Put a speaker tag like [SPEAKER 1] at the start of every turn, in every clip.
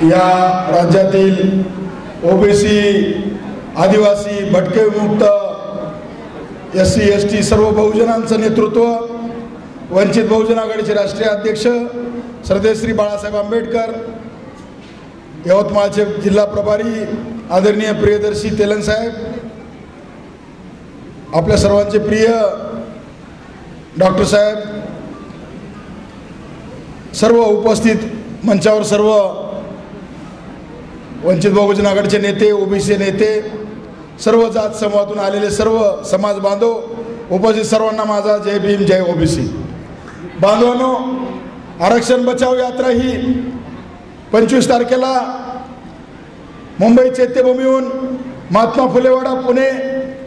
[SPEAKER 1] या राज्यातील ओबीसी, आदिवासी, भटके विमुक्त, SC ST सर्व बहुजनांचं नेतृत्व वंचित बहुजन आघाडीचे राष्ट्रीय अध्यक्ष श्रद्धेश्री बाळासाहेब आंबेडकर, यवतमाळचे जिल्हा प्रभारी आदरणीय प्रियदर्शी तेलंग साहेब, आपल्या सर्वांचे प्रिय डॉक्टर साहेब, सर्व उपस्थित मंचावर सर्व वंचित बहुजन आघाडीचे नेते, ओबीसी नेते, सर्व जात समूहातून आलेले सर्व समाज बांधव, उपस्थित सर्वांना माझा जय भीम, जय ओबीसी. बांधवांनो, आरक्षण बचाव यात्रा ही 25 तारखेला मुंबई चैत्यभूमीहून महात्मा फुलेवाडा पुणे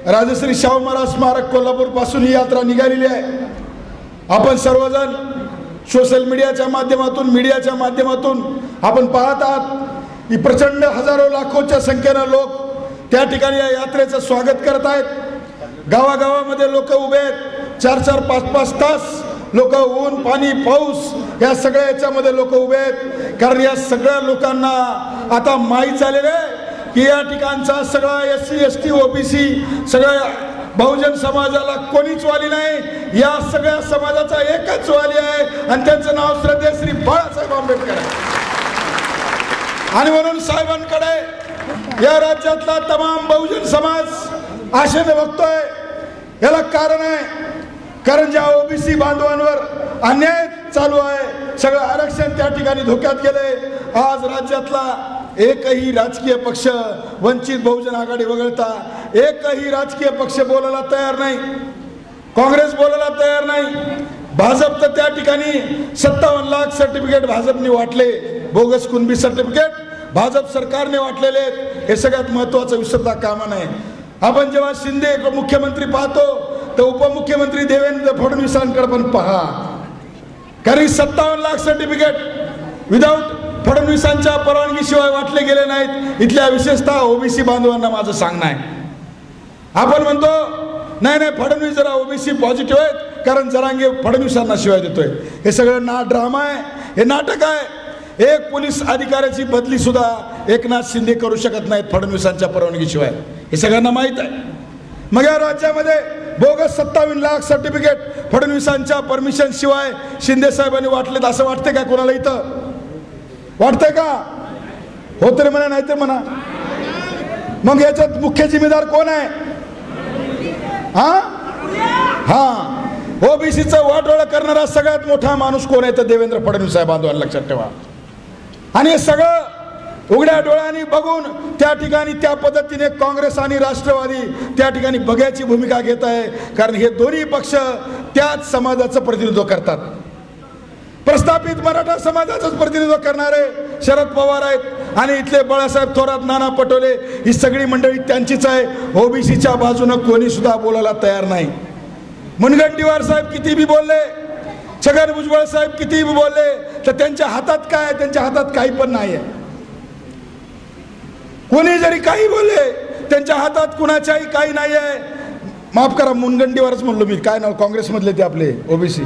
[SPEAKER 1] राजश्री शाहू महाराज स्मारक कोल्हापूर पासून ही यात्रा निघालेली आहे. आपण सर्वजण सोशल मीडियाच्या माध्यमातून आपण पाहत आहात की प्रचंड हजारो लाखोच्या संख्येने लोक त्या ठिकाणी या यात्रेचं स्वागत करत आहेत. गावागावामध्ये लोक उभे आहेत, 4-4, 5-5 तास लोक ऊन पाणी पाऊस या सगळ्या याच्यामध्ये लोक उभे आहेत. कारण या सगळ्या लोकांना आता माहीत झालेलं आहे की या ठिकाणचा सगळा SC ST OBC सगळ्या बहुजन समाजाला कोणीच वाली नाही. या सगळ्या समाजाचा एकच वाली आहे आणि त्यांचं नाव श्रद्धेश्री बाळासाहेब आंबेडकर आहे. आणि म्हणून साहेबांकडे या राज्यातला तमाम बहुजन समाज आशेने बघतोय. याला कारण आहे, कारण ज्या ओबीसी बांधवांवर अन्याय चालू आहे, सगळं आरक्षण त्या ठिकाणी धोक्यात गेले. आज राज्यातला एकही राजकीय पक्ष वंचित बहुजन आघाडी वगळता एकही राजकीय पक्ष बोलायला तयार नाही. काँग्रेस बोलायला तयार नाही. भाजप तर त्या ठिकाणी 57 लाख सर्टिफिकेट भाजपने वाटले, बोगस कुणबी सर्टिफिकेट भाजप सरकारने वाटलेले आहेत. हे सगळ्यात महत्वाचं विसरता कामा नये. आपण जेव्हा शिंदे मुख्यमंत्री पाहतो तर उपमुख्यमंत्री देवेंद्र फडणवीसांकडे पण पहा, कारण 57 लाख सर्टिफिकेट विदाऊट फडणवीसांच्या परवानगीशिवाय वाटले गेले नाहीत. इथल्या विशेषतः ओबीसी बांधवांना माझं सांगणं आहे. आपण म्हणतो नाही फडणवीस जरा ओबीसी पॉझिटिव्ह आहेत कारण जरांगे फडणवीसांना शिवाय देतोय. हे सगळं ड्रामा आहे, हे नाटक आहे. एक पोलीस अधिकाऱ्याची बदली सुद्धा एकनाथ शिंदे करू शकत नाहीत फडणवीसांच्या परवानगीशिवाय, हे सगळ्यांना माहीत आहे. मग या राज्यामध्ये बोगस 57 लाख सर्टिफिकेट फडणवीसांच्या परमिशन शिवाय शिंदे साहेबांनी वाटलेत असं वाटतंय का कोणाला? इथं वाटतंय का? हो तरी म्हणा, नाही तर म्हणा. मग याच्यात मुख्य जिम्मेदार कोण आहे? ओबीसीचं वाटोळं करणारा सगळ्यात मोठा माणूस कोण आहे तर देवेंद्र फडणवीस साहेब बांधवांना लक्षात ठेवा. आणि हे सगळं उघड्या डोळ्यांनी बघून त्या ठिकाणी त्या पद्धतीने काँग्रेस आणि राष्ट्रवादी त्या ठिकाणी बघायची भूमिका घेत आहे. कारण हे दोन्ही पक्ष त्याच समाजाचं प्रतिनिधित्व करतात. प्रस्थापित मराठा समाजाचंच प्रतिनिधित्व करणारे शरद पवार आहेत आणि इथले बाळासाहेब थोरात, नाना पटोले ही सगळी मंडळी त्यांचीच आहे. ओबीसीच्या बाजूनं कोणी सुद्धा बोलायला तयार नाही. मुनगंटीवार साहेब किती बी बोलले, छगन भुजबळ साहेब किती बी बोलले, तर त्यांच्या हातात काय? त्यांच्या हातात काही पण नाही आहे. कोणी जरी काही बोलले, त्यांच्या हातात कुणाच्याही काही नाही आहे. माफ करा, मुनगंटीवारच म्हणलो मी, काय नाव काँग्रेसमधले ते आपले ओबीसी,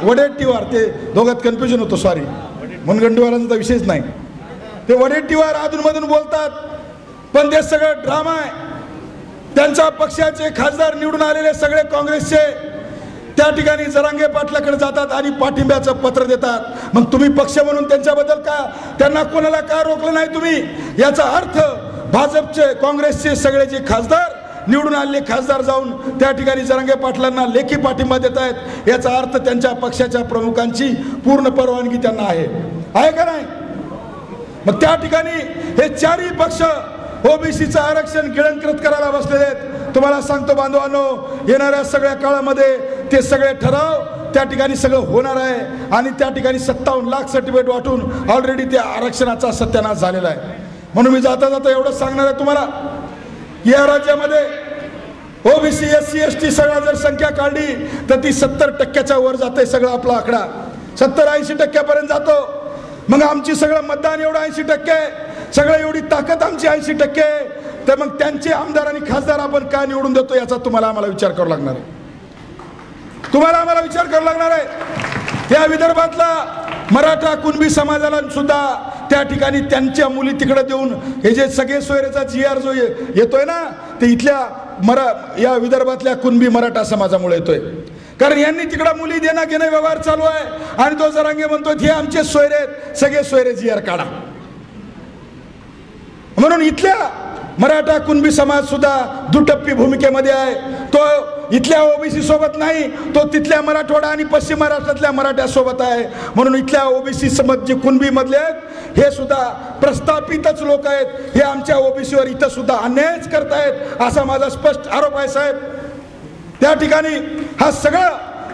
[SPEAKER 1] वडेट्टीवार, ते दोघात कन्फ्युजन होतो, सॉरी. मुनगंटीवारांचा तर विषयच नाही. ते वडेट्टीवार अधूनमधून बोलतात, पण ते सगळं ड्रामा आहे. त्यांच्या पक्षाचे खासदार निवडून आलेले सगळे काँग्रेसचे त्या ठिकाणी जरांगे पाटलाकडे जातात आणि पाठिंब्याचं पत्र देतात. मग तुम्ही पक्ष म्हणून त्यांच्याबद्दल का, त्यांना कोणाला का रोखलं नाही तुम्ही? याचा अर्थ भाजपचे, काँग्रेसचे सगळे जे खासदार निवडून आलेले खासदार जाऊन त्या ठिकाणी जरांगे पाटलांना लेखी पाठिंबा देत आहेत. याचा अर्थ त्यांच्या पक्षाच्या प्रमुखांची पूर्ण परवानगी त्यांना आहे का नाही? मग त्या ठिकाणी हे चारही पक्ष ओबीसीचं आरक्षण गिळंकृत करायला बसलेले आहेत. तुम्हाला सांगतो बांधवांनो, येणाऱ्या सगळ्या काळामध्ये ते सगळे ठराव त्या ठिकाणी सगळं होणार आहे आणि त्या ठिकाणी 57 लाख सर्टिफिकेट वाटून ऑलरेडी त्या आरक्षणाचा सत्यानाश झालेला आहे. म्हणून मी जाता जाता एवढंच सांगणार आहे तुम्हाला, या राज्यामध्ये ओबीसी SC ST सगळा जर संख्या काढली तर ती 70% वर जाते. सगळा आपला आकडा 70-80% जातो. मग आमची सगळं मतदान एवढं 80%, सगळं एवढी ताकद आमची 80%, तर मग त्यांचे आमदार आणि खासदार आपण काय निवडून देतो याचा तुम्हाला आम्हाला विचार करावा लागणार आहे. आम्हाला विचार करावा लागणार आहे. या विदर्भातला मराठा कुणबी समाजाला सुद्धा त्या ठिकाणी त्यांच्या मुली तिकडे देऊन हे जे सगळे सोयरेचा GR जो येतोय ना, ते इथल्या या विदर्भातल्या कुणबी मराठा समाजामुळे येतोय. कारण यांनी तिकडे मुली देणं घेणं व्यवहार चालू आहे आणि तो जरांगे म्हणतो हे आमचे सोयरे आहेत, सगळे सोयरे GR काढा. म्हणून इथल्या मराठा कुणबी समाज सुद्धा दुटप्पी भूमिकेमध्ये आहे. तो इथल्या ओबीसी सोबत नाही, तो तिथल्या मराठवाडा आणि पश्चिम महाराष्ट्रातल्या मराठ्या सोबत आहे. म्हणून इथल्या ओबीसी समाज जे कुणबी मधले आहेत हे सुद्धा प्रस्थापितच लोक आहेत. हे आमच्या ओबीसीवर इथं सुद्धा अन्यायच करतायत असा माझा स्पष्ट आरोप आहे साहेब. त्या ठिकाणी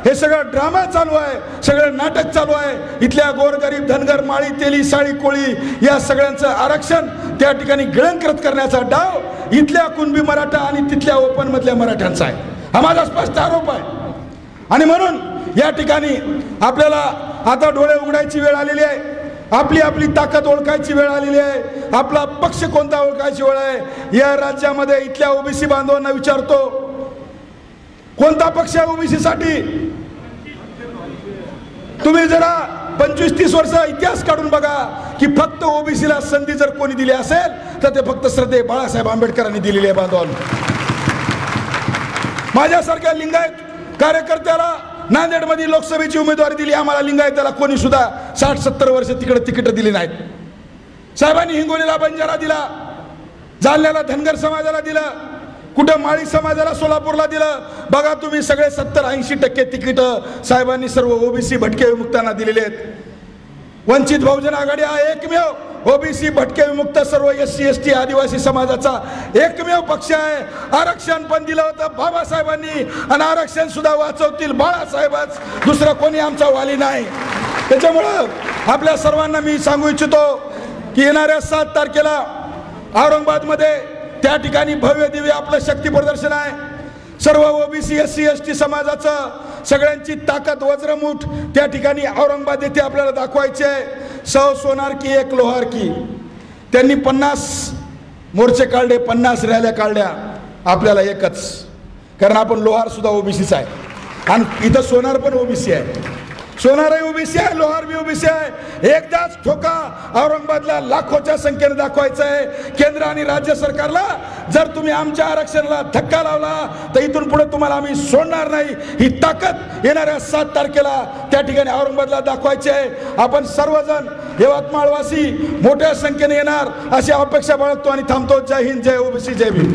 [SPEAKER 1] हे सगळं ड्रामा चालू आहे, सगळं नाटक चालू आहे. इथल्या गोरगरीब धनगर माळी तेली साळी कोळी या सगळ्यांचं आरक्षण त्या ठिकाणी गिळंकृत करण्याचा डाव इथल्या कुणबी मराठा आणि तिथल्या ओपन मधल्या मराठ्यांचा आहे, हा माझा स्पष्ट आरोप आहे. आणि म्हणून या ठिकाणी आपल्याला आता डोळे उघडायची वेळ आलेली आहे. आपली आपली ताकद ओळखायची वेळ आलेली आहे. आपला पक्ष कोणता ओळखायची वेळ आहे. या राज्यामध्ये इथल्या ओबीसी बांधवांना विचारतो, कोणता पक्ष आहे ओबीसी साठी? तुम्ही जरा 25-30 वर्ष इतिहास काढून बघा की फक्त ओबीसीला संधी जर कोणी दिली असेल तर ते फक्त श्रद्धेय बाळासाहेब आंबेडकरांनी दिलेली आहे. बांधवांनो, माझ्यासारख्या लिंगायत कार्यकर्त्याला नांदेडमध्ये लोकसभेची उमेदवारी दिली. आम्हाला लिंगायताला कोणी सुद्धा 60-70 वर्ष तिकडे तिकीट दिली नाहीत. साहेबांनी हिंगोलीला बंजारा दिला, जालन्याला धनगर समाजाला दिलं, कुठं माळी समाजाला सोलापूरला दिलं. बघा तुम्ही सगळे 70-80% तिकीट साहेबांनी सर्व ओबीसी भटके विमुक्तांना दिलेले आहेत. वंचित बहुजन आघाडी हा एकमेव ओबीसी भटके विमुक्त सर्व SC ST आदिवासी समाजाचा एकमेव पक्ष आहे. आरक्षण पण दिलं होतं बाबासाहेबांनी आणि आरक्षण सुद्धा वाचवतील बाळासाहेबच, दुसरं कोणी आमचा वाली नाही. त्याच्यामुळं आपल्या सर्वांना मी सांगू इच्छितो की येणाऱ्या 7 तारखेला औरंगाबादमध्ये त्या ठिकाणी भव्य दिव्य आपलं शक्ती प्रदर्शन आहे. सर्व ओबीसी SC ST समाजाचं सगळ्यांची ताकद वज्रमुठ त्या ठिकाणी औरंगाबाद येथे आपल्याला दाखवायची आहे. 100 सोनार की एक लोहार की. त्यांनी 50 मोर्चे काढले, 50 रॅल्या काढल्या, आपल्याला एकच, कारण आपण लोहार सुद्धा ओबीसीच आहे आणि इथं सोनार पण ओबीसी आहे. सोनारही ओबीसी आहे, लोहार बी ओबीसी आहे. एकदाच ठोका औरंगाबादला लाखोच्या संख्येने दाखवायचं आहे. केंद्र आणि राज्य सरकारला जर तुम्ही आमच्या आरक्षणाला धक्का लावला तर इथून पुढे तुम्हाला आम्ही सोडणार नाही. ही ताकद येणाऱ्या 7 तारखेला त्या ठिकाणी औरंगाबादला दाखवायची आहे. आपण सर्वजण यवतमाळवासी मोठ्या संख्येने येणार अशी अपेक्षा बाळगतो आणि थांबतो. जय हिंद, जय ओबीसी, जय भीम.